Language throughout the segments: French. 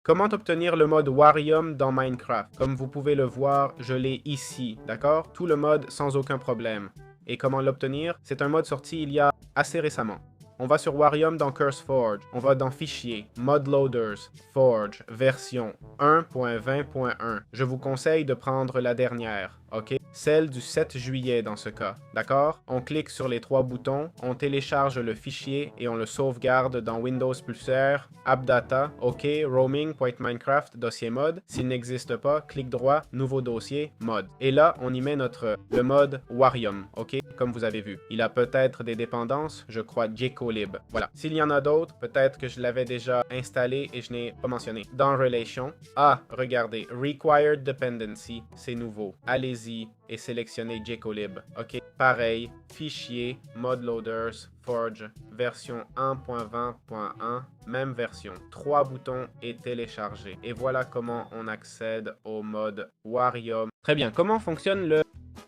Comment obtenir le mode Warium dans Minecraft? Comme vous pouvez le voir, je l'ai ici, d'accord? Tout le mode sans aucun problème. Et comment l'obtenir? C'est un mode sorti il y a assez récemment. On va sur Warium dans CurseForge. On va dans Fichier, Mod Loaders, Forge, version 1.20.1. Je vous conseille de prendre la dernière, ok? Celle du 7 juillet dans ce cas, d'accord? On clique sur les trois boutons, on télécharge le fichier et on le sauvegarde dans Windows Pulsar, AppData, ok, roaming.minecraft, dossier mode. S'il n'existe pas, clic droit, nouveau dossier, mode. Et là, on y met le mode Warium, ok? Comme vous avez vu. Il a peut-être des dépendances, je crois Jcolib. Voilà. S'il y en a d'autres, peut-être que je l'avais déjà installé et je n'ai pas mentionné. Dans Relation, regardez, Required Dependency, c'est nouveau. Allez-y et sélectionnez Jcolib. Ok, pareil, fichier, Mod Loaders, Forge, version 1.20.1, même version. 3 boutons et télécharger. Et voilà comment on accède au mode Warium. Très bien, comment fonctionne le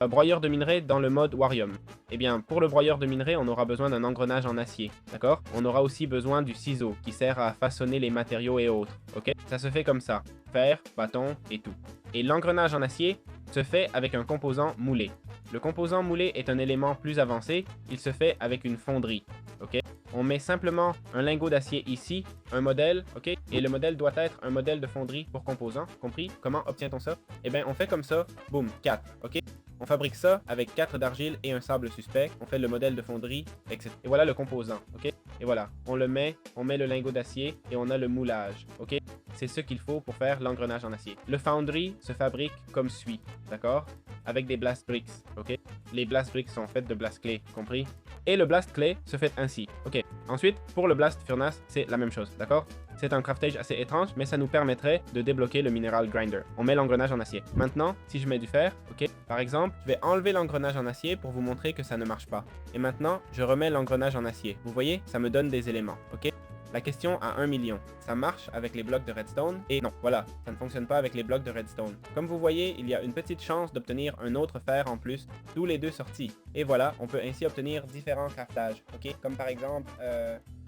broyeur de minerai dans le mode Warium? Eh bien, pour le broyeur de minerai, on aura besoin d'un engrenage en acier, d'accord? On aura aussi besoin du ciseau, qui sert à façonner les matériaux et autres, ok? Ça se fait comme ça, fer, bâton et tout. Et l'engrenage en acier se fait avec un composant moulé. Le composant moulé est un élément plus avancé, il se fait avec une fonderie, ok? On met simplement un lingot d'acier ici, un modèle, ok? Et le modèle doit être un modèle de fonderie pour composant, compris? Comment obtient-on ça? Eh bien, on fait comme ça, boum, 4, ok? On fabrique ça avec 4 d'argile et un sable suspect. On fait le modèle de fonderie, etc. Et voilà le composant, ok? Et voilà, on le met, on met le lingot d'acier et on a le moulage, ok? C'est ce qu'il faut pour faire l'engrenage en acier. Le foundry se fabrique comme suit, d'accord? Avec des blast bricks, ok? Les blast bricks sont faites de blast clay, compris? Et le blast clay se fait ainsi, ok? Ensuite, pour le blast furnace, c'est la même chose, d'accord? C'est un craftage assez étrange, mais ça nous permettrait de débloquer le mineral grinder. On met l'engrenage en acier. Maintenant, si je mets du fer, ok? Par exemple, je vais enlever l'engrenage en acier pour vous montrer que ça ne marche pas. Et maintenant, je remets l'engrenage en acier. Vous voyez, ça me donne des éléments, ok? La question à 1 million. Ça marche avec les blocs de redstone? Et non, voilà, ça ne fonctionne pas avec les blocs de redstone. Comme vous voyez, il y a une petite chance d'obtenir un autre fer en plus, tous les deux sortis. Et voilà, on peut ainsi obtenir différents craftages, ok? Comme par exemple,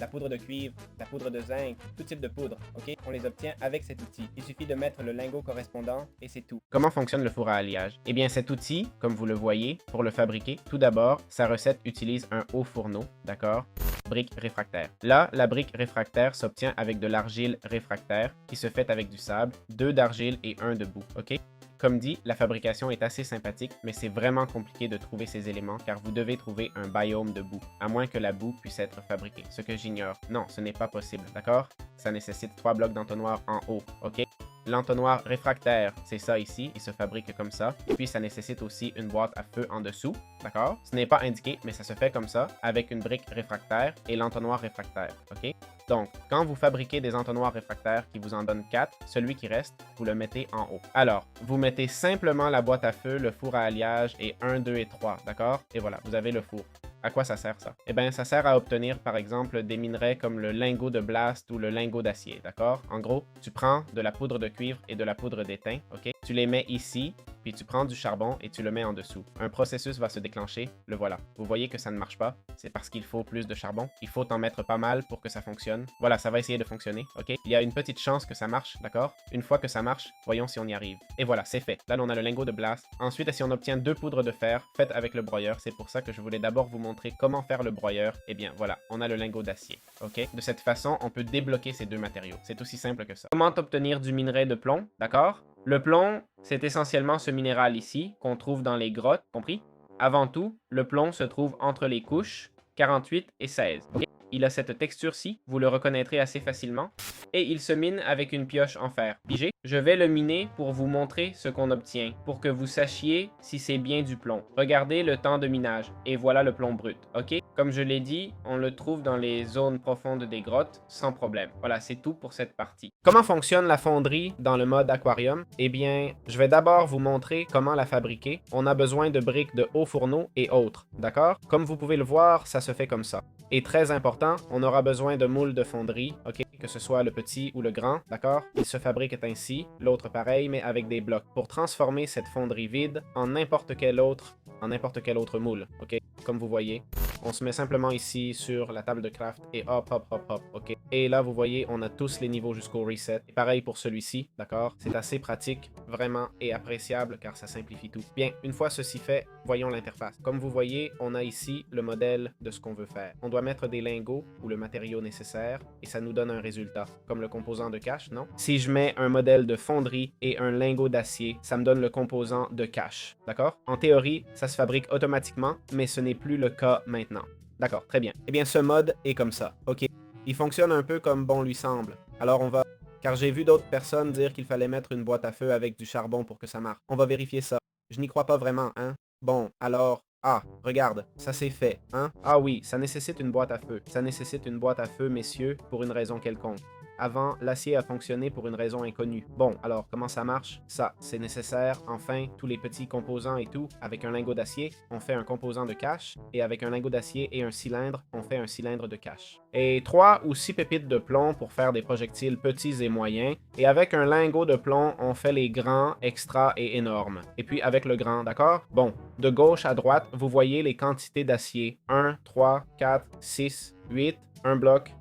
la poudre de cuivre, la poudre de zinc, tout type de poudre, ok? On les obtient avec cet outil. Il suffit de mettre le lingot correspondant et c'est tout. Comment fonctionne le four à alliage? Eh bien, cet outil, comme vous le voyez, pour le fabriquer, tout d'abord, sa recette utilise un haut fourneau, d'accord? Brique réfractaire. Là, la brique réfractaire s'obtient avec de l'argile réfractaire qui se fait avec du sable, 2 d'argile et 1 de boue, ok? Comme dit, la fabrication est assez sympathique, mais c'est vraiment compliqué de trouver ces éléments car vous devez trouver un biome de boue, à moins que la boue puisse être fabriquée, ce que j'ignore. Non, ce n'est pas possible, d'accord? Ça nécessite 3 blocs d'entonnoir en haut, ok? L'entonnoir réfractaire, c'est ça ici, il se fabrique comme ça. Et puis ça nécessite aussi une boîte à feu en dessous, d'accord? Ce n'est pas indiqué, mais ça se fait comme ça, avec une brique réfractaire et l'entonnoir réfractaire, ok? Donc, quand vous fabriquez des entonnoirs réfractaires qui vous en donnent 4, celui qui reste, vous le mettez en haut. Alors, vous mettez simplement la boîte à feu, le four à alliage et 1, 2 et 3, d'accord? Et voilà, vous avez le four. À quoi ça sert ça? Eh bien, ça sert à obtenir par exemple des minerais comme le lingot de blast ou le lingot d'acier, d'accord? En gros, tu prends de la poudre de cuivre et de la poudre d'étain, ok? Tu les mets ici, puis tu prends du charbon et tu le mets en dessous. Un processus va se déclencher, le voilà. Vous voyez que ça ne marche pas, c'est parce qu'il faut plus de charbon. Il faut en mettre pas mal pour que ça fonctionne. Voilà, ça va essayer de fonctionner, ok? Il y a une petite chance que ça marche, d'accord? Une fois que ça marche, voyons si on y arrive. Et voilà, c'est fait. Là, on a le lingot de blast. Ensuite, si on obtient 2 poudres de fer faites avec le broyeur, c'est pour ça que je voulais d'abord vous montrer comment faire le broyeur. Eh bien, voilà, on a le lingot d'acier, ok? De cette façon, on peut débloquer ces deux matériaux. C'est aussi simple que ça. Comment obtenir du minerai de plomb, d'accord? Le plomb, c'est essentiellement ce minéral ici, qu'on trouve dans les grottes, compris? Avant tout, le plomb se trouve entre les couches 48 et 16. Okay? Il a cette texture-ci, vous le reconnaîtrez assez facilement. Et il se mine avec une pioche en fer. Pigé? Je vais le miner pour vous montrer ce qu'on obtient, pour que vous sachiez si c'est bien du plomb. Regardez le temps de minage, et voilà le plomb brut, ok? Comme je l'ai dit, on le trouve dans les zones profondes des grottes, sans problème. Voilà, c'est tout pour cette partie. Comment fonctionne la fonderie dans le mode aquarium? Eh bien, je vais d'abord vous montrer comment la fabriquer. On a besoin de briques de haut fourneau et autres, d'accord? Comme vous pouvez le voir, ça se fait comme ça. Et très important, on aura besoin de moules de fonderie, ok? Que ce soit le petit ou le grand, d'accord? Il se fabrique ainsi, l'autre pareil, mais avec des blocs, pour transformer cette fonderie vide en n'importe quel autre moule, ok? Comme vous voyez, on se met simplement ici sur la table de craft et hop, hop, hop, hop, ok? Et là, vous voyez, on a tous les niveaux jusqu'au reset. Et pareil pour celui-ci, d'accord? C'est assez pratique, vraiment, et appréciable car ça simplifie tout. Bien, une fois ceci fait, voyons l'interface. Comme vous voyez, on a ici le modèle de ce qu'on veut faire. On doit mettre des lingots ou le matériau nécessaire et ça nous donne un résultat, comme le composant de cache, non? Si je mets un modèle de fonderie et un lingot d'acier, ça me donne le composant de cache, d'accord? En théorie, ça se fabrique automatiquement, mais ce n'est plus le cas maintenant. D'accord, très bien. Eh bien, ce mode est comme ça, ok? Il fonctionne un peu comme bon lui semble. Alors on va... Car j'ai vu d'autres personnes dire qu'il fallait mettre une boîte à feu avec du charbon pour que ça marche. On va vérifier ça. Je n'y crois pas vraiment, hein? Bon, alors... Ah, regarde, ça c'est fait, hein? Ah oui, ça nécessite une boîte à feu. Ça nécessite une boîte à feu, messieurs, pour une raison quelconque. Avant, l'acier a fonctionné pour une raison inconnue. Bon, alors, comment ça marche? Ça, c'est nécessaire. Enfin, tous les petits composants et tout. Avec un lingot d'acier, on fait un composant de cache. Et avec un lingot d'acier et un cylindre, on fait un cylindre de cache. Et 3 ou 6 pépites de plomb pour faire des projectiles petits et moyens. Et avec un lingot de plomb, on fait les grands, extra et énormes. Et puis avec le grand, d'accord? Bon, de gauche à droite, vous voyez les quantités d'acier. 1, 3, 4, 6, 8, un bloc,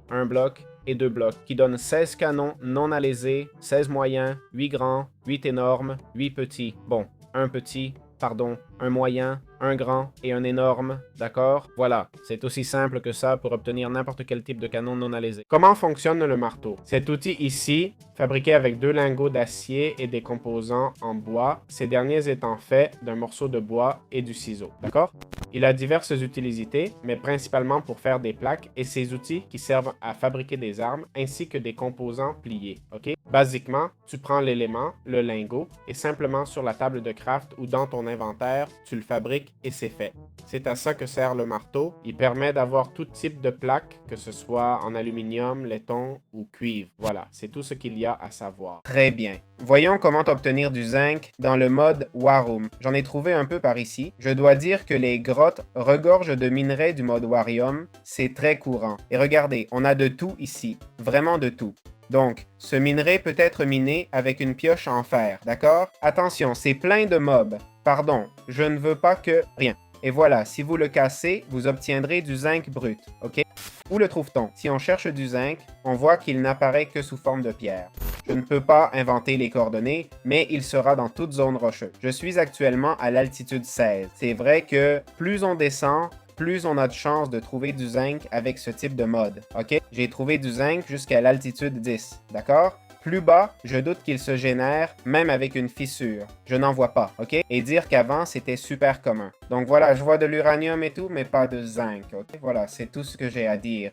et 2 blocs, qui donnent 16 canons non alésés, 16 moyens, 8 grands, 8 énormes, 8 petits. Bon, un petit, pardon, un moyen, un grand et un énorme, d'accord? Voilà, c'est aussi simple que ça pour obtenir n'importe quel type de canon non alésé. Comment fonctionne le marteau? Cet outil ici, fabriqué avec 2 lingots d'acier et des composants en bois, ces derniers étant faits d'un morceau de bois et du ciseau, d'accord? Il a diverses utilités, mais principalement pour faire des plaques et ces outils qui servent à fabriquer des armes ainsi que des composants pliés, ok? Basiquement, tu prends l'élément, le lingot, et simplement sur la table de craft ou dans ton inventaire, tu le fabriques et c'est fait. C'est à ça que sert le marteau. Il permet d'avoir tout type de plaque, que ce soit en aluminium, laiton ou cuivre. Voilà, c'est tout ce qu'il y a à savoir. Très bien. Voyons comment obtenir du zinc dans le mode Warum. J'en ai trouvé un peu par ici. Je dois dire que les grottes regorgent de minerais du mode Warium. C'est très courant. Et regardez, on a de tout ici. Vraiment de tout. Donc, ce minerai peut être miné avec une pioche en fer, d'accord? Attention, c'est plein de mobs. Pardon, je ne veux pas que... Rien. Et voilà, si vous le cassez, vous obtiendrez du zinc brut, ok? Où le trouve-t-on? Si on cherche du zinc, on voit qu'il n'apparaît que sous forme de pierre. Je ne peux pas inventer les coordonnées, mais il sera dans toute zone rocheuse. Je suis actuellement à l'altitude 16. C'est vrai que plus on descend, plus on a de chances de trouver du zinc avec ce type de mode, ok? J'ai trouvé du zinc jusqu'à l'altitude 10, d'accord? Plus bas, je doute qu'il se génère, même avec une fissure. Je n'en vois pas, ok? Et dire qu'avant, c'était super commun. Donc voilà, je vois de l'uranium et tout, mais pas de zinc, ok? Voilà, c'est tout ce que j'ai à dire.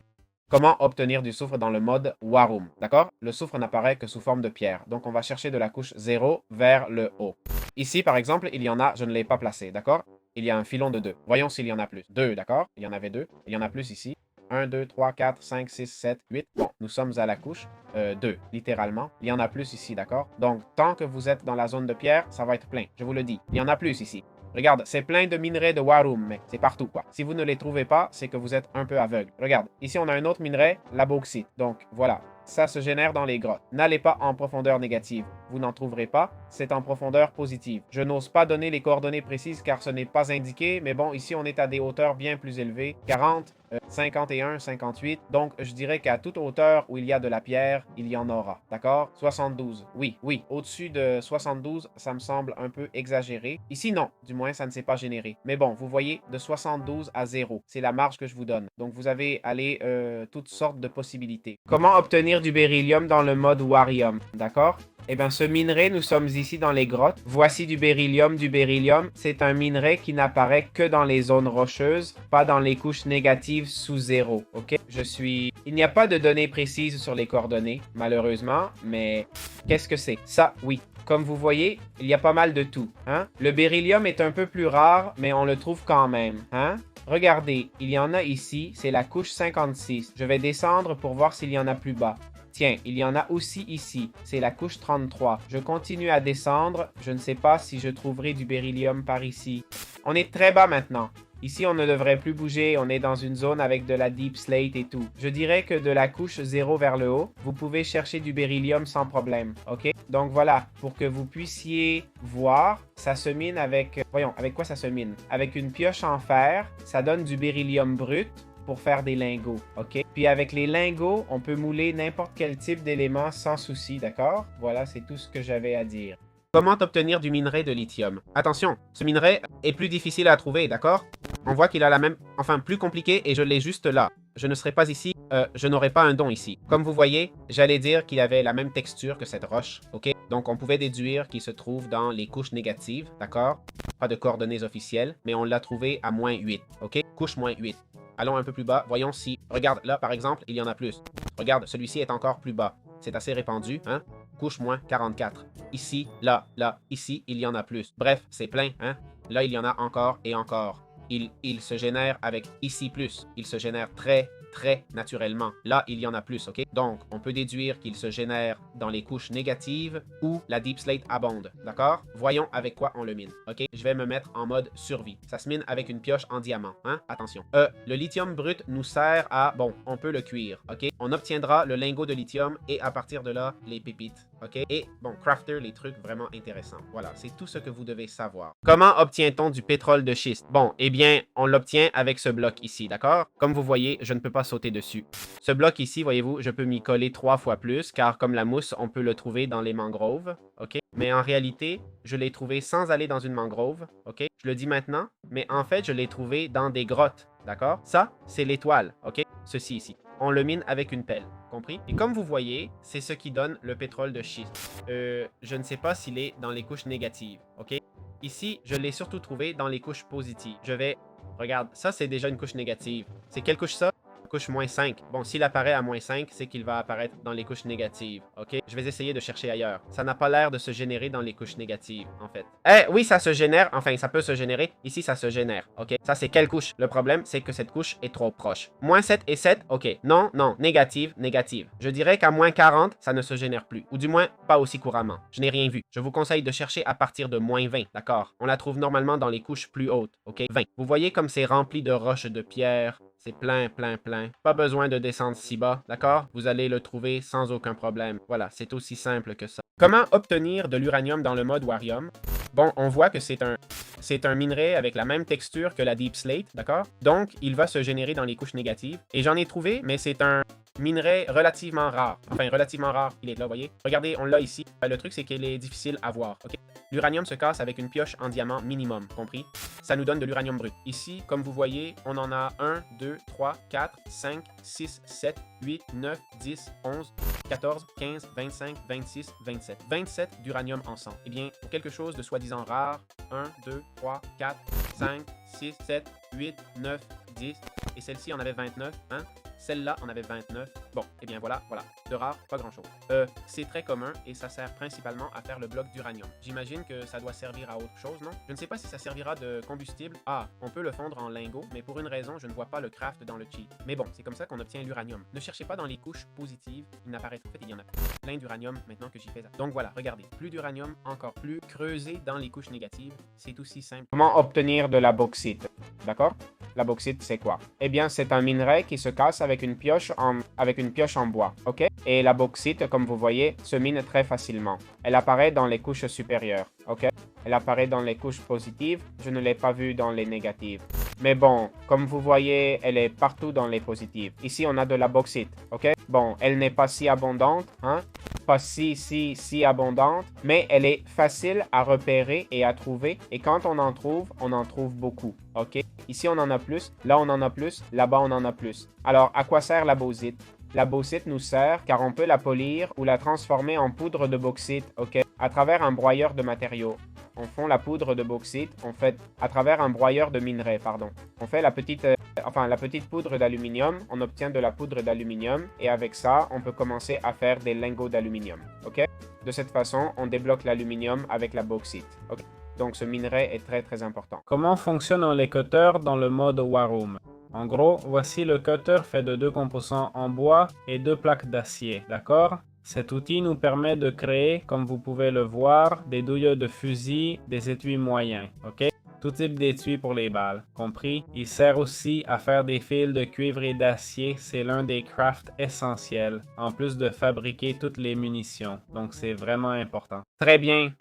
Comment obtenir du soufre dans le mode Warum, d'accord? Le soufre n'apparaît que sous forme de pierre, donc on va chercher de la couche 0 vers le haut. Ici, par exemple, il y en a, je ne l'ai pas placé, d'accord? Il y a un filon de 2. Voyons s'il y en a plus. 2, d'accord? Il y en avait 2. Il y en a plus ici. 1, 2, 3, 4, 5, 6, 7, 8. Bon, nous sommes à la couche 2, littéralement. Il y en a plus ici, d'accord? Donc, tant que vous êtes dans la zone de pierre, ça va être plein. Je vous le dis. Il y en a plus ici. Regarde, c'est plein de minerais de Warum, mais c'est partout, quoi. Si vous ne les trouvez pas, c'est que vous êtes un peu aveugle. Regarde, ici on a un autre minerai, la bauxite. Donc, voilà. Ça se génère dans les grottes. N'allez pas en profondeur négative. Vous n'en trouverez pas. C'est en profondeur positive. Je n'ose pas donner les coordonnées précises car ce n'est pas indiqué, mais bon, ici on est à des hauteurs bien plus élevées. 40, 51, 58. Donc, je dirais qu'à toute hauteur où il y a de la pierre, il y en aura. D'accord? 72. Oui. Au-dessus de 72, ça me semble un peu exagéré. Ici, non. Du moins, ça ne s'est pas généré. Mais bon, vous voyez, de 72 à 0. C'est la marge que je vous donne. Donc, vous avez allé toutes sortes de possibilités. Comment obtenir du beryllium dans le mode Warium? D'accord? Eh bien, ce minerai, nous sommes ici dans les grottes. Voici du beryllium. Du beryllium, c'est un minerai qui n'apparaît que dans les zones rocheuses, pas dans les couches négatives sous 0. Ok? Il n'y a pas de données précises sur les coordonnées, malheureusement, mais qu'est-ce que c'est? Ça, oui. Comme vous voyez, il y a pas mal de tout. Hein? Le beryllium est un peu plus rare, mais on le trouve quand même. Hein? Regardez, il y en a ici, c'est la couche 56. Je vais descendre pour voir s'il y en a plus bas. Tiens, il y en a aussi ici, c'est la couche 33. Je continue à descendre, je ne sais pas si je trouverai du beryllium par ici. On est très bas maintenant. Ici, on ne devrait plus bouger, on est dans une zone avec de la deep slate et tout. Je dirais que de la couche 0 vers le haut, vous pouvez chercher du beryllium sans problème, ok? Donc voilà, pour que vous puissiez voir, ça se mine avec... Voyons, avec quoi ça se mine? Avec une pioche en fer, ça donne du beryllium brut. pour faire des lingots, ok? Puis avec les lingots, on peut mouler n'importe quel type d'élément sans souci, d'accord? Voilà, c'est tout ce que j'avais à dire. Comment obtenir du minerai de lithium? Attention, ce minerai est plus difficile à trouver, d'accord? On voit qu'il a la même... Enfin, plus compliqué et je l'ai juste là. Je ne serai pas ici, je n'aurai pas un don ici. Comme vous voyez, j'allais dire qu'il avait la même texture que cette roche, ok? Donc on pouvait déduire qu'il se trouve dans les couches négatives, d'accord? Pas de coordonnées officielles, mais on l'a trouvé à -8, ok? Couche -8. Allons un peu plus bas, voyons si... Regarde, là par exemple, il y en a plus. Regarde, celui-ci est encore plus bas. C'est assez répandu, hein? Couche -44. Ici, là, ici, il y en a plus. Bref, c'est plein, hein? Là, il y en a encore et encore. Il se génère avec ici plus. Il se génère très naturellement. Là, il y en a plus, ok? Donc, on peut déduire qu'il se génère dans les couches négatives où la deep slate abonde, d'accord? Voyons avec quoi on le mine, ok? Je vais me mettre en mode survie. Ça se mine avec une pioche en diamant, hein? Attention. Le lithium brut nous sert à... Bon, on peut le cuire, ok? On obtiendra le lingot de lithium et à partir de là, les pépites, ok? Et, bon, crafter, les trucs vraiment intéressants. Voilà, c'est tout ce que vous devez savoir. Comment obtient-on du pétrole de schiste? Bon, eh bien, on l'obtient avec ce bloc ici, d'accord? Comme vous voyez, je ne peux pas sauter dessus. Ce bloc ici, voyez-vous, je peux m'y coller 3 fois plus, car comme la mousse, on peut le trouver dans les mangroves, ok? Mais en réalité, je l'ai trouvé sans aller dans une mangrove, ok? Je le dis maintenant, mais en fait, je l'ai trouvé dans des grottes, d'accord? Ça, c'est l'étoile, ok? Ceci ici. On le mine avec une pelle, compris? Et comme vous voyez, c'est ce qui donne le pétrole de schiste. Je ne sais pas s'il est dans les couches négatives, ok? Ici, je l'ai surtout trouvé dans les couches positives. Je vais... Regarde, ça c'est déjà une couche négative. C'est quelle couche ça? Couche -5. Bon, s'il apparaît à -5, c'est qu'il va apparaître dans les couches négatives, ok? Je vais essayer de chercher ailleurs. Ça n'a pas l'air de se générer dans les couches négatives, en fait. Eh, oui, ça se génère. Enfin, ça peut se générer. Ici, ça se génère, ok? Ça, c'est quelle couche? Le problème, c'est que cette couche est trop proche. -7 et 7, ok. Non, non, négative, négative. Je dirais qu'à -40, ça ne se génère plus. Ou du moins, pas aussi couramment. Je n'ai rien vu. Je vous conseille de chercher à partir de -20, d'accord? On la trouve normalement dans les couches plus hautes, ok? 20. Vous voyez comme c'est rempli de roches de pierre. C'est plein. Pas besoin de descendre si bas, d'accord? Vous allez le trouver sans aucun problème. Voilà, c'est aussi simple que ça. Comment obtenir de l'uranium dans le mode Warium? Bon, on voit que c'est un minerai avec la même texture que la Deep Slate, d'accord? Donc, il va se générer dans les couches négatives. Et j'en ai trouvé, mais c'est un minerai relativement rare. Enfin, relativement rare, il est là, vous voyez? Regardez, on l'a ici. Le truc, c'est qu'il est difficile à voir, ok? L'uranium se casse avec une pioche en diamant minimum, compris? Ça nous donne de l'uranium brut. Ici, comme vous voyez, on en a 1, 2, 3, 4, 5, 6, 7, 8, 9, 10, 11, 14, 15, 25, 26, 27. 27 d'uranium en 100. Eh bien, pour quelque chose de soi-disant rare, 1, 2, 3, 4, 5, 6, 7, 8, 9, 10. Et celle-ci en avait 29, hein? Celle-là en avait 29. Bon, eh bien voilà. De rare, pas grand-chose. C'est très commun et ça sert principalement à faire le bloc d'uranium. J'imagine que ça doit servir à autre chose, non? Je ne sais pas si ça servira de combustible. Ah, on peut le fondre en lingots, mais pour une raison, je ne vois pas le craft dans le cheat. Mais bon, c'est comme ça qu'on obtient l'uranium. Ne cherchez pas dans les couches positives, il n'apparaît pas. En fait, il y en a plein d'uranium maintenant que j'y fais ça. Donc voilà, regardez. Plus d'uranium, encore plus. Creusé dans les couches négatives, c'est aussi simple. Comment obtenir de la bauxite? D'accord? La bauxite, c'est quoi? Eh bien, c'est un minerai qui se casse avec une pioche en bois, ok? Et la bauxite, comme vous voyez, se mine très facilement. Elle apparaît dans les couches supérieures, ok? Elle apparaît dans les couches positives, je ne l'ai pas vue dans les négatives. Mais bon, comme vous voyez, elle est partout dans les positives. Ici, on a de la bauxite, ok? Bon, elle n'est pas si abondante, hein? Pas si abondante, mais elle est facile à repérer et à trouver. Et quand on en trouve beaucoup, ok? Ici, on en a plus, là, on en a plus, là-bas, on en a plus. Alors, à quoi sert la bauxite? La bauxite nous sert car on peut la polir ou la transformer en poudre de bauxite, ok? À travers un broyeur de matériaux. On fond la poudre de bauxite, à travers un broyeur de minerai, pardon. On fait la petite poudre d'aluminium, on obtient de la poudre d'aluminium et avec ça, on peut commencer à faire des lingots d'aluminium, ok? De cette façon, on débloque l'aluminium avec la bauxite, ok? Donc ce minerai est très important. Comment fonctionnent les cutters dans le mode Warum? En gros, voici le cutter fait de 2 composants en bois et 2 plaques d'acier, d'accord? Cet outil nous permet de créer, comme vous pouvez le voir, des douilles de fusil, des étuis moyens, ok? Tout type d'étui pour les balles, compris? Il sert aussi à faire des fils de cuivre et d'acier, c'est l'un des crafts essentiels, en plus de fabriquer toutes les munitions, donc c'est vraiment important. Très bien.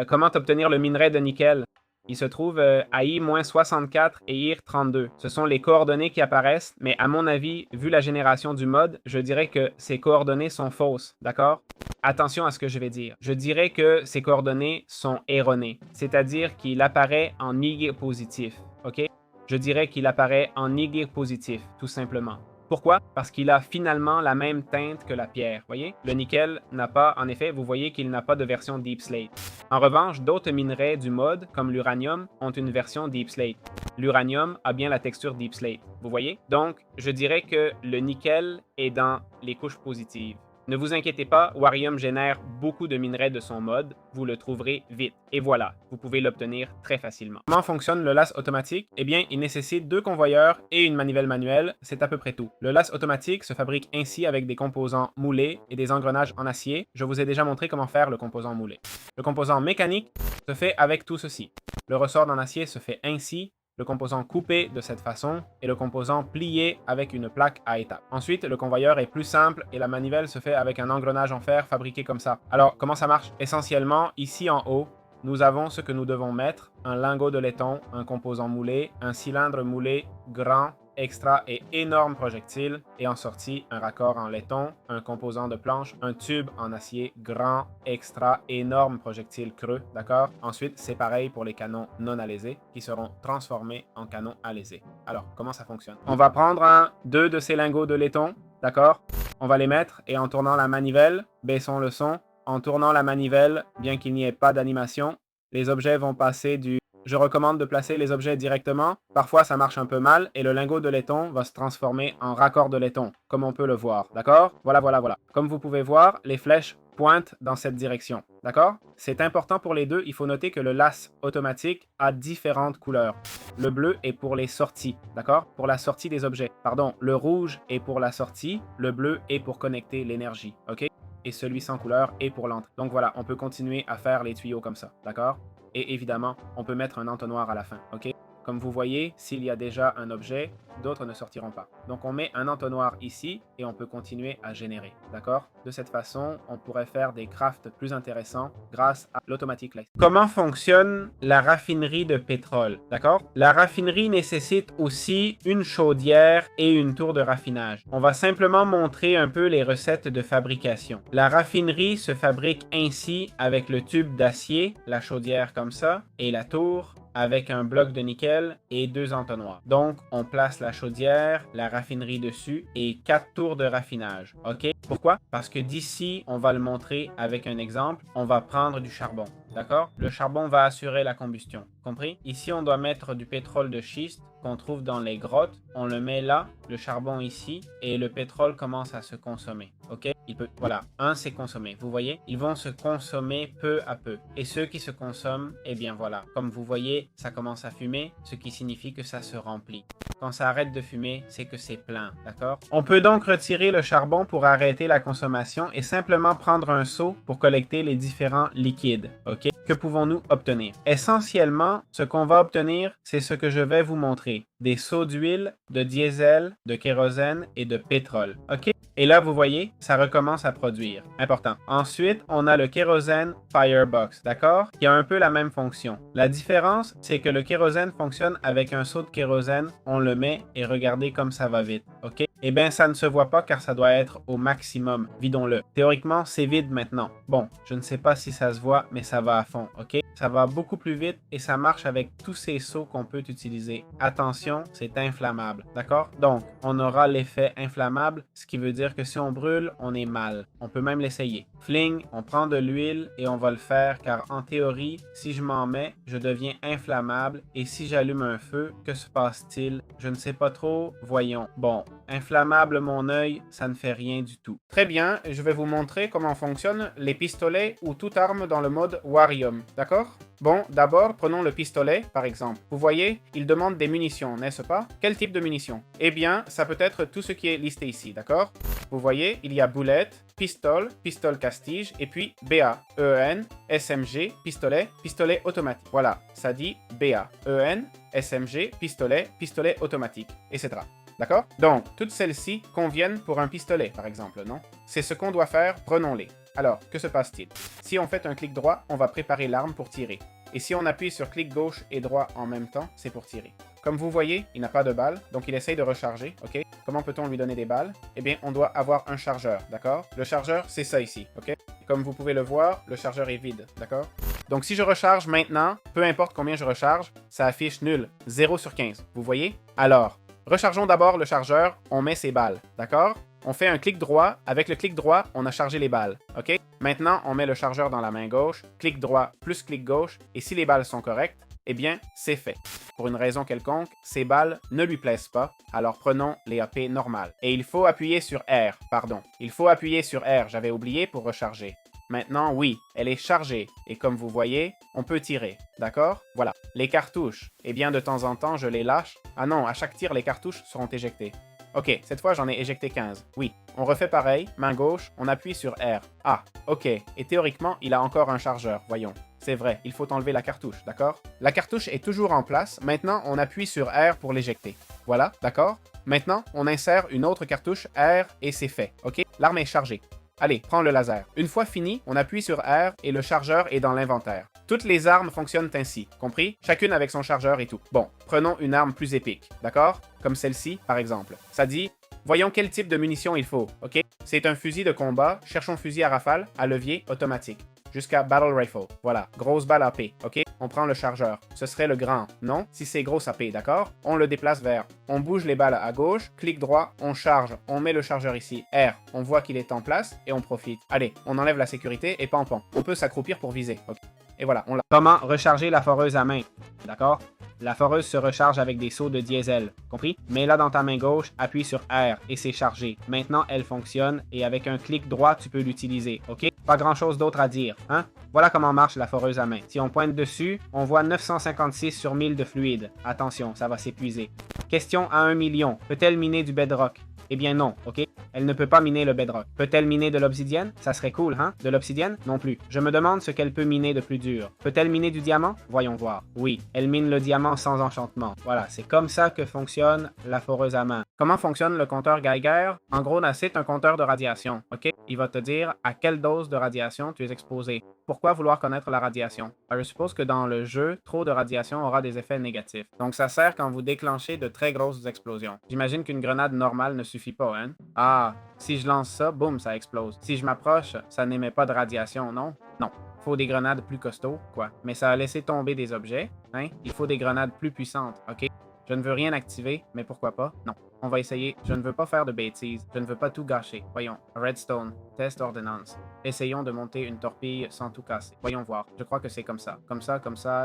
Comment obtenir le minerai de nickel? Il se trouve à I-64 et IR32. Ce sont les coordonnées qui apparaissent, mais à mon avis, vu la génération du mode, je dirais que ces coordonnées sont fausses, d'accord? Attention à ce que je vais dire. Je dirais que ces coordonnées sont erronées, c'est-à-dire qu'il apparaît en IG positif, ok? Je dirais qu'il apparaît en IG positif, tout simplement. Pourquoi? Parce qu'il a finalement la même teinte que la pierre, voyez? Le nickel n'a pas, en effet, vous voyez qu'il n'a pas de version Deep Slate. En revanche, d'autres minerais du mode, comme l'uranium, ont une version Deep Slate. L'uranium a bien la texture Deep Slate, vous voyez? Donc, je dirais que le nickel est dans les couches positives. Ne vous inquiétez pas, Warium génère beaucoup de minerais de son mode, vous le trouverez vite. Et voilà, vous pouvez l'obtenir très facilement. Comment fonctionne le las automatique? Eh bien, il nécessite 2 convoyeurs et une manivelle manuelle, c'est à peu près tout. Le las automatique se fabrique ainsi avec des composants moulés et des engrenages en acier. Je vous ai déjà montré comment faire le composant moulé. Le composant mécanique se fait avec tout ceci. Le ressort en acier se fait ainsi, le composant coupé de cette façon et le composant plié avec une plaque à étapes. Ensuite, le convoyeur est plus simple et la manivelle se fait avec un engrenage en fer fabriqué comme ça. Alors, comment ça marche? Essentiellement, ici en haut, nous avons ce que nous devons mettre, un lingot de laiton, un composant moulé, un cylindre moulé grand, extra et énorme projectile, et en sortie, un raccord en laiton, un composant de planche, un tube en acier grand, extra, énorme projectile creux, d'accord? Ensuite, c'est pareil pour les canons non alésés, qui seront transformés en canons alésés. Alors, comment ça fonctionne? On va prendre deux de ces lingots de laiton, d'accord? On va les mettre, et en tournant la manivelle, baissons le son, en tournant la manivelle, bien qu'il n'y ait pas d'animation, les objets vont passer du... Je recommande de placer les objets directement. Parfois, ça marche un peu mal et le lingot de laiton va se transformer en raccord de laiton, comme on peut le voir. D'accord? Voilà, voilà, voilà. Comme vous pouvez voir, les flèches pointent dans cette direction. D'accord? C'est important pour les deux. Il faut noter que le las automatique a différentes couleurs. Le bleu est pour les sorties. D'accord? Pour la sortie des objets. Pardon, le rouge est pour la sortie. Le bleu est pour connecter l'énergie. OK? Et celui sans couleur est pour l'entrée. Donc voilà, on peut continuer à faire les tuyaux comme ça. D'accord? Et évidemment, on peut mettre un entonnoir à la fin, ok? Comme vous voyez, s'il y a déjà un objet, d'autres ne sortiront pas. Donc on met un entonnoir ici et on peut continuer à générer, d'accord? De cette façon, on pourrait faire des crafts plus intéressants grâce à l'automatique light. Comment fonctionne la raffinerie de pétrole, d'accord? La raffinerie nécessite aussi une chaudière et une tour de raffinage. On va simplement montrer un peu les recettes de fabrication. La raffinerie se fabrique ainsi avec le tube d'acier, la chaudière comme ça, et la tour avec un bloc de nickel et 2 entonnoirs. Donc, on place la chaudière, la raffinerie dessus et 4 tours de raffinage. OK? Pourquoi? Parce que d'ici, on va le montrer avec un exemple. On va prendre du charbon. D'accord? Le charbon va assurer la combustion. Compris? Ici, on doit mettre du pétrole de schiste qu'on trouve dans les grottes. On le met là, le charbon ici, et le pétrole commence à se consommer. OK? Voilà, s'est consommé. Vous voyez? Ils vont se consommer peu à peu. Et ceux qui se consomment, eh bien voilà. Comme vous voyez, ça commence à fumer, ce qui signifie que ça se remplit. Quand ça arrête de fumer, c'est que c'est plein, d'accord? On peut donc retirer le charbon pour arrêter la consommation et simplement prendre un seau pour collecter les différents liquides, ok? Que pouvons-nous obtenir? Essentiellement, ce qu'on va obtenir, c'est ce que je vais vous montrer. Des seaux d'huile, de diesel, de kérosène et de pétrole, ok? Et là, vous voyez, ça recommence à produire. Important. Ensuite, on a le kérosène Firebox, d'accord? Qui a un peu la même fonction. La différence, c'est que le kérosène fonctionne avec un seau de kérosène. On le met et regardez comme ça va vite, ok? Eh bien, ça ne se voit pas car ça doit être au maximum. Vidons-le. Théoriquement, c'est vide maintenant. Bon, je ne sais pas si ça se voit, mais ça va à fond, ok? Ça va beaucoup plus vite et ça marche avec tous ces seaux qu'on peut utiliser. Attention, c'est inflammable, d'accord? Donc, on aura l'effet inflammable, ce qui veut dire que si on brûle, on est mal. On peut même l'essayer. Fling, on prend de l'huile et on va le faire car en théorie, si je m'en mets, je deviens inflammable et si j'allume un feu, que se passe-t-il? Je ne sais pas trop. Voyons. Bon, inflammable mon œil, ça ne fait rien du tout. Très bien, je vais vous montrer comment fonctionnent les pistolets ou toute arme dans le mode Warium, d'accord? Bon, d'abord, prenons le pistolet, par exemple. Vous voyez, il demande des munitions, n'est-ce pas? Quel type de munitions? Eh bien, ça peut être tout ce qui est listé ici, d'accord? Vous voyez, il y a boulette, pistole, pistole castige, et puis BA, EN, SMG, pistolet, pistolet automatique. Voilà, ça dit BA, EN, SMG, pistolet, pistolet automatique, etc. D'accord? Donc, toutes celles-ci conviennent pour un pistolet, par exemple, non? C'est ce qu'on doit faire, prenons-les. Alors, que se passe-t-il? Si on fait un clic droit, on va préparer l'arme pour tirer. Et si on appuie sur clic gauche et droit en même temps, c'est pour tirer. Comme vous voyez, il n'a pas de balles, donc il essaye de recharger, ok? Comment peut-on lui donner des balles? Eh bien, on doit avoir un chargeur, d'accord? Le chargeur, c'est ça ici, ok? Comme vous pouvez le voir, le chargeur est vide, d'accord? Donc si je recharge maintenant, peu importe combien je recharge, ça affiche nul, 0 sur 15, vous voyez? Alors, rechargeons d'abord le chargeur, on met ses balles, d'accord? On fait un clic droit, avec le clic droit, on a chargé les balles, ok? Maintenant, on met le chargeur dans la main gauche, clic droit plus clic gauche, et si les balles sont correctes, eh bien, c'est fait. Pour une raison quelconque, ces balles ne lui plaisent pas, alors prenons les AP normales. Et il faut appuyer sur R, pardon. Il faut appuyer sur R, j'avais oublié, pour recharger. Maintenant, oui, elle est chargée, et comme vous voyez, on peut tirer, d'accord? Voilà. Les cartouches, eh bien, de temps en temps, je les lâche. Ah non, à chaque tir, les cartouches seront éjectées. Ok, cette fois, j'en ai éjecté 15. Oui, on refait pareil, main gauche, on appuie sur R. Ah, ok, et théoriquement, il a encore un chargeur, voyons. C'est vrai, il faut enlever la cartouche, d'accord? La cartouche est toujours en place, maintenant on appuie sur R pour l'éjecter. Voilà, d'accord? Maintenant, on insère une autre cartouche R et c'est fait, ok? L'arme est chargée. Allez, prends le laser. Une fois fini, on appuie sur R et le chargeur est dans l'inventaire. Toutes les armes fonctionnent ainsi, compris? Chacune avec son chargeur et tout. Bon, prenons une arme plus épique, d'accord? Comme celle-ci, par exemple. Ça dit, voyons quel type de munitions il faut, ok? C'est un fusil de combat, cherchons fusil à rafale, à levier, automatique. Jusqu'à Battle Rifle. Voilà, grosse balle AP, ok? On prend le chargeur. Ce serait le grand, non? Si c'est grosse AP, d'accord? On le déplace vers. On bouge les balles à gauche, clic droit, on charge, on met le chargeur ici, R. On voit qu'il est en place et on profite. Allez, on enlève la sécurité et pam-pam. On peut s'accroupir pour viser, ok? Et voilà, on l'a. Comment recharger la foreuse à main? D'accord? La foreuse se recharge avec des seaux de diesel, compris? Mets-la dans ta main gauche, appuie sur R et c'est chargé. Maintenant, elle fonctionne et avec un clic droit, tu peux l'utiliser, ok? Pas grand-chose d'autre à dire, hein? Voilà comment marche la foreuse à main. Si on pointe dessus, on voit 956 sur 1000 de fluide. Attention, ça va s'épuiser. Question à 1 million. Peut-elle miner du bedrock? Eh bien non, ok? Elle ne peut pas miner le bedrock. Peut-elle miner de l'obsidienne? Ça serait cool, hein? De l'obsidienne? Non plus. Je me demande ce qu'elle peut miner de plus dur. Peut-elle miner du diamant? Voyons voir. Oui, elle mine le diamant sans enchantement. Voilà, c'est comme ça que fonctionne la foreuse à main. Comment fonctionne le compteur Geiger? En gros, c'est un compteur de radiation, ok? Il va te dire à quelle dose de radiation tu es exposé. Pourquoi vouloir connaître la radiation? Je suppose que dans le jeu, trop de radiation aura des effets négatifs. Donc ça sert quand vous déclenchez de très grosses explosions. J'imagine qu'une grenade normale ne suffit pas, hein? Ah, si je lance ça, boum, ça explose. Si je m'approche, ça n'émet pas de radiation, non? Non. Il faut des grenades plus costauds, quoi. Mais ça a laissé tomber des objets, hein? Il faut des grenades plus puissantes, ok? Je ne veux rien activer, mais pourquoi pas? Non. On va essayer. Je ne veux pas faire de bêtises. Je ne veux pas tout gâcher. Voyons. Redstone. Test ordnance. Essayons de monter une torpille sans tout casser. Voyons voir. Je crois que c'est comme ça. Comme ça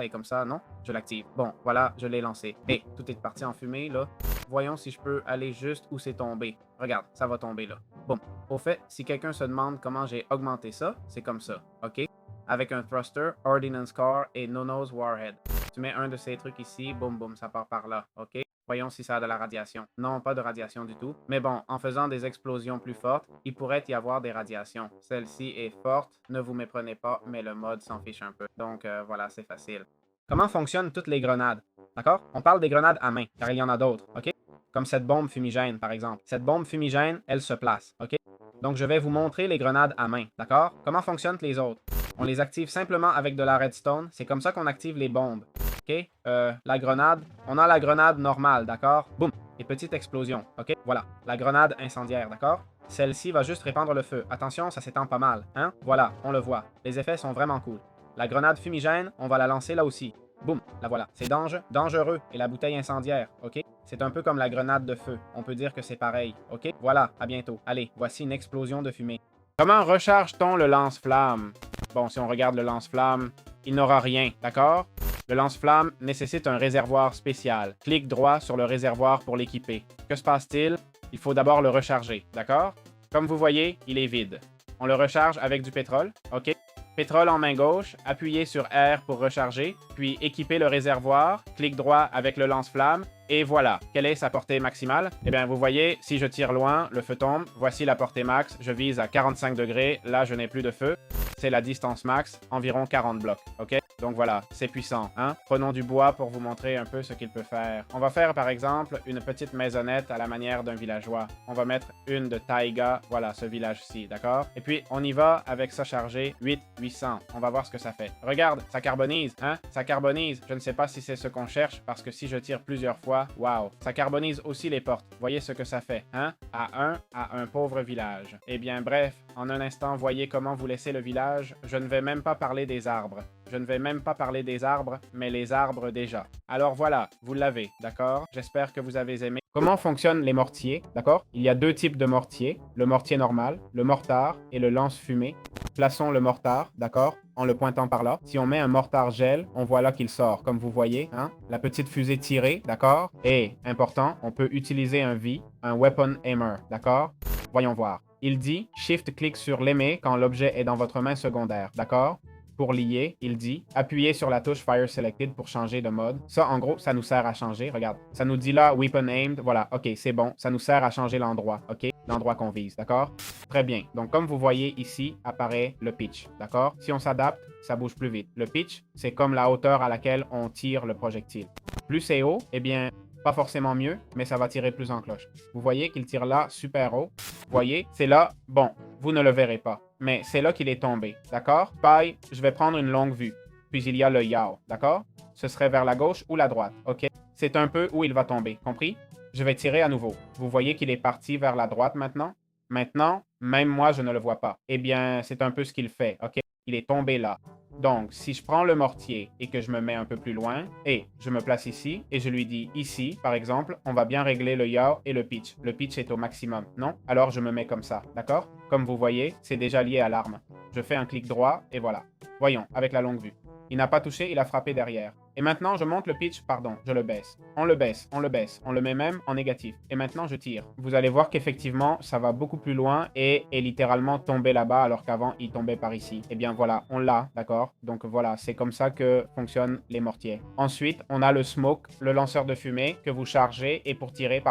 et comme ça. Non? Je l'active. Bon, voilà, je l'ai lancé. Hé, tout est parti en fumée, là. Voyons si je peux aller juste où c'est tombé. Regarde, ça va tomber là. Bon. Au fait, si quelqu'un se demande comment j'ai augmenté ça, c'est comme ça. OK? Avec un thruster, ordnance car et Nono's warhead. Tu mets un de ces trucs ici, boum boum, ça part par là, ok? Voyons si ça a de la radiation. Non, pas de radiation du tout. Mais bon, en faisant des explosions plus fortes, il pourrait y avoir des radiations. Celle-ci est forte, ne vous méprenez pas, mais le mode s'en fiche un peu. Donc voilà, c'est facile. Comment fonctionnent toutes les grenades? D'accord? On parle des grenades à main, car il y en a d'autres, ok? Comme cette bombe fumigène, par exemple. Cette bombe fumigène, elle se place, ok? Donc je vais vous montrer les grenades à main, d'accord? Comment fonctionnent les autres? On les active simplement avec de la redstone. C'est comme ça qu'on active les bombes. OK? La grenade, on a la grenade normale, d'accord? Boum! Et petite explosion, OK? Voilà, la grenade incendiaire, d'accord? Celle-ci va juste répandre le feu. Attention, ça s'étend pas mal, hein? Voilà, on le voit. Les effets sont vraiment cool. La grenade fumigène, on va la lancer là aussi. Boum! La voilà. C'est dangereux. Et la bouteille incendiaire, OK? C'est un peu comme la grenade de feu. On peut dire que c'est pareil, OK? Voilà, à bientôt. Allez, voici une explosion de fumée. Comment recharge-t-on le lance-flamme? Bon, si on regarde le lance-flamme, il n'aura rien, d'accord? Le lance-flamme nécessite un réservoir spécial. Clique droit sur le réservoir pour l'équiper. Que se passe-t-il? Il faut d'abord le recharger, d'accord? Comme vous voyez, il est vide. On le recharge avec du pétrole, OK? Pétrole en main gauche, appuyez sur R pour recharger, puis équipez le réservoir, clic droit avec le lance-flamme, et voilà. Quelle est sa portée maximale? Eh bien, vous voyez, si je tire loin, le feu tombe. Voici la portée max, je vise à 45 degrés, là je n'ai plus de feu. C'est la distance max, environ 40 blocs, ok? Donc voilà, c'est puissant, hein? Prenons du bois pour vous montrer un peu ce qu'il peut faire. On va faire par exemple une petite maisonnette à la manière d'un villageois. On va mettre une de taïga, voilà, ce village-ci, d'accord? Et puis on y va avec ça chargé, 800. On va voir ce que ça fait. Regarde, ça carbonise, hein? Ça carbonise. Je ne sais pas si c'est ce qu'on cherche, parce que si je tire plusieurs fois, waouh, ça carbonise aussi les portes. Voyez ce que ça fait, hein? À un pauvre village. Eh bien bref, en un instant, voyez comment vous laissez le village. Je ne vais même pas parler des arbres. Je ne vais même pas parler des arbres, mais les arbres déjà. Alors voilà, vous l'avez, d'accord? J'espère que vous avez aimé. Comment fonctionnent les mortiers, d'accord? Il y a deux types de mortiers, le mortier normal, le mortar et le lance-fumée. Plaçons le mortar, d'accord? En le pointant par là. Si on met un mortar gel, on voit là qu'il sort, comme vous voyez, hein? La petite fusée tirée, d'accord? Et, important, on peut utiliser un V, un weapon aimer, d'accord? Voyons voir. Il dit « Shift-click sur l'aimer quand l'objet est dans votre main secondaire », d'accord? Pour lier, il dit « Appuyez sur la touche Fire Selected pour changer de mode ». Ça, en gros, ça nous sert à changer. Regarde, ça nous dit là « Weapon Aimed ». Voilà, OK, c'est bon. Ça nous sert à changer l'endroit, OK? L'endroit qu'on vise, d'accord? Très bien. Donc, comme vous voyez ici, apparaît le pitch, d'accord? Si on s'adapte, ça bouge plus vite. Le pitch, c'est comme la hauteur à laquelle on tire le projectile. Plus c'est haut, eh bien, pas forcément mieux, mais ça va tirer plus en cloche. Vous voyez qu'il tire là super haut. Vous voyez, c'est là, bon, vous ne le verrez pas, mais c'est là qu'il est tombé, d'accord? Pareil, je vais prendre une longue vue. Puis il y a le yao, d'accord? Ce serait vers la gauche ou la droite, ok? C'est un peu où il va tomber, compris? Je vais tirer à nouveau. Vous voyez qu'il est parti vers la droite maintenant? Maintenant, même moi, je ne le vois pas. Eh bien, c'est un peu ce qu'il fait, ok? Il est tombé là. Donc, si je prends le mortier et que je me mets un peu plus loin, et je me place ici, et je lui dis ici, par exemple, on va bien régler le yaw et le pitch. Le pitch est au maximum, non? Alors, je me mets comme ça, d'accord? Comme vous voyez, c'est déjà lié à l'arme. Je fais un clic droit, et voilà. Voyons, avec la longue vue. Il n'a pas touché, il a frappé derrière. Et maintenant, je monte le pitch, pardon, je le baisse. On le baisse, on le baisse, on le met même en négatif. Et maintenant, je tire. Vous allez voir qu'effectivement, ça va beaucoup plus loin et est littéralement tombé là-bas alors qu'avant, il tombait par ici. Eh bien voilà, on l'a, d'accord? Donc voilà, c'est comme ça que fonctionnent les mortiers. Ensuite, on a le smoke, le lanceur de fumée que vous chargez et pour tirer,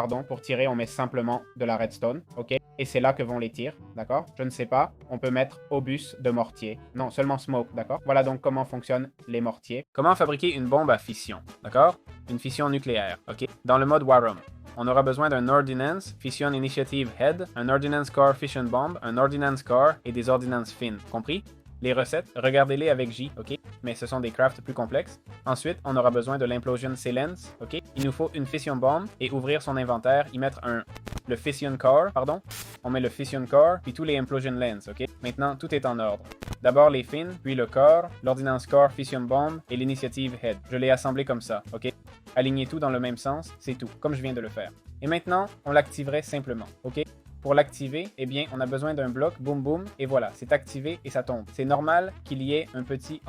on met simplement de la redstone, ok? Et c'est là que vont les tirs, d'accord? Je ne sais pas, on peut mettre obus de mortier. Non, seulement smoke, d'accord? Voilà donc comment fonctionnent les mortiers. Comment fabriquer une bombe à fission, d'accord? Une fission nucléaire, ok? Dans le mode Warrum. On aura besoin d'un Ordnance Fission Initiative Head, un Ordnance Core Fission Bomb, un Ordnance Core et des Ordnance Fin, compris? Les recettes, regardez-les avec J, ok? Mais ce sont des crafts plus complexes. Ensuite, on aura besoin de l'Implosion Sealants, ok? Il nous faut une Fission Bomb et ouvrir son inventaire, y mettre le Fission Core, pardon. On met le Fission Core, puis tous les Implosion Lens, ok? Maintenant, tout est en ordre. D'abord les fins, puis le core, l'Ordnance Core Fission Bomb et l'Initiative Head. Je l'ai assemblé comme ça, ok? Alignez tout dans le même sens, c'est tout, comme je viens de le faire. Et maintenant, on l'activerait simplement, ok? Pour l'activer, eh bien, on a besoin d'un bloc, boum boum, et voilà, c'est activé et ça tombe. C'est normal qu'il y ait un petit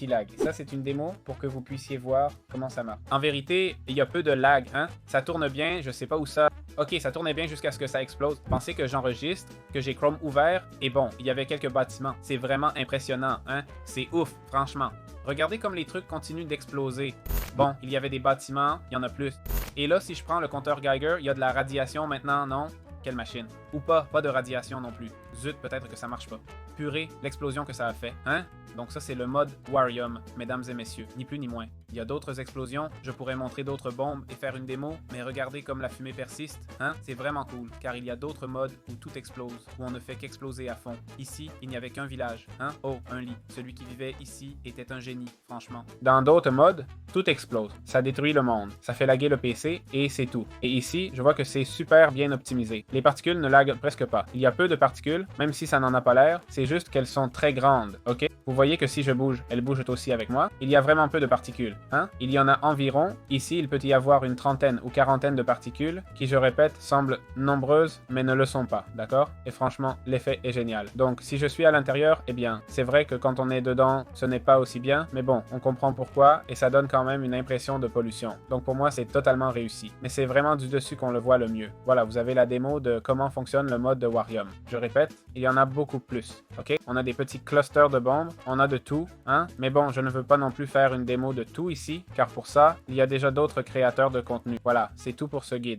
lag. Et ça, c'est une démo pour que vous puissiez voir comment ça marche. En vérité, il y a peu de lag, hein? Ça tourne bien, je sais pas où ça... Ok, ça tournait bien jusqu'à ce que ça explose. Pensez que j'enregistre, que j'ai Chrome ouvert, et bon, il y avait quelques bâtiments. C'est vraiment impressionnant, hein? C'est ouf, franchement. Regardez comme les trucs continuent d'exploser. Bon, il y avait des bâtiments, il y en a plus. Et là, si je prends le compteur Geiger, il y a de la radiation maintenant, non? Quelle machine. Ou pas de radiation non plus. Zut, peut-être que ça marche pas. Purée, l'explosion que ça a fait, hein? Donc ça, c'est le mode Warrium, mesdames et messieurs, ni plus ni moins. Il y a d'autres explosions, je pourrais montrer d'autres bombes et faire une démo, mais regardez comme la fumée persiste, hein? C'est vraiment cool, car il y a d'autres modes où tout explose, où on ne fait qu'exploser à fond. Ici, il n'y avait qu'un village, hein? Oh, un lit. Celui qui vivait ici était un génie, franchement. Dans d'autres modes, tout explose. Ça détruit le monde, ça fait laguer le PC, et c'est tout. Et ici, je vois que c'est super bien optimisé. Les particules ne laguent presque pas. Il y a peu de particules, même si ça n'en a pas l'air, c'est juste qu'elles sont très grandes, ok? Vous voyez que si je bouge, elles bougent aussi avec moi. Il y a vraiment peu de particules, hein? Il y en a environ. Ici, il peut y avoir une trentaine ou quarantaine de particules qui, je répète, semblent nombreuses, mais ne le sont pas, d'accord? Et franchement, l'effet est génial. Donc, si je suis à l'intérieur, eh bien, c'est vrai que quand on est dedans, ce n'est pas aussi bien, mais bon, on comprend pourquoi, et ça donne quand même une impression de pollution. Donc pour moi, c'est totalement réussi. Mais c'est vraiment du dessus qu'on le voit le mieux. Voilà, vous avez la démo de comment fonctionne le mode de Warrium. Je répète, il y en a beaucoup plus, ok? On a des petits clusters de bombes, on a de tout, hein? Mais bon, je ne veux pas non plus faire une démo de tout ici, car pour ça, il y a déjà d'autres créateurs de contenu. Voilà, c'est tout pour ce guide.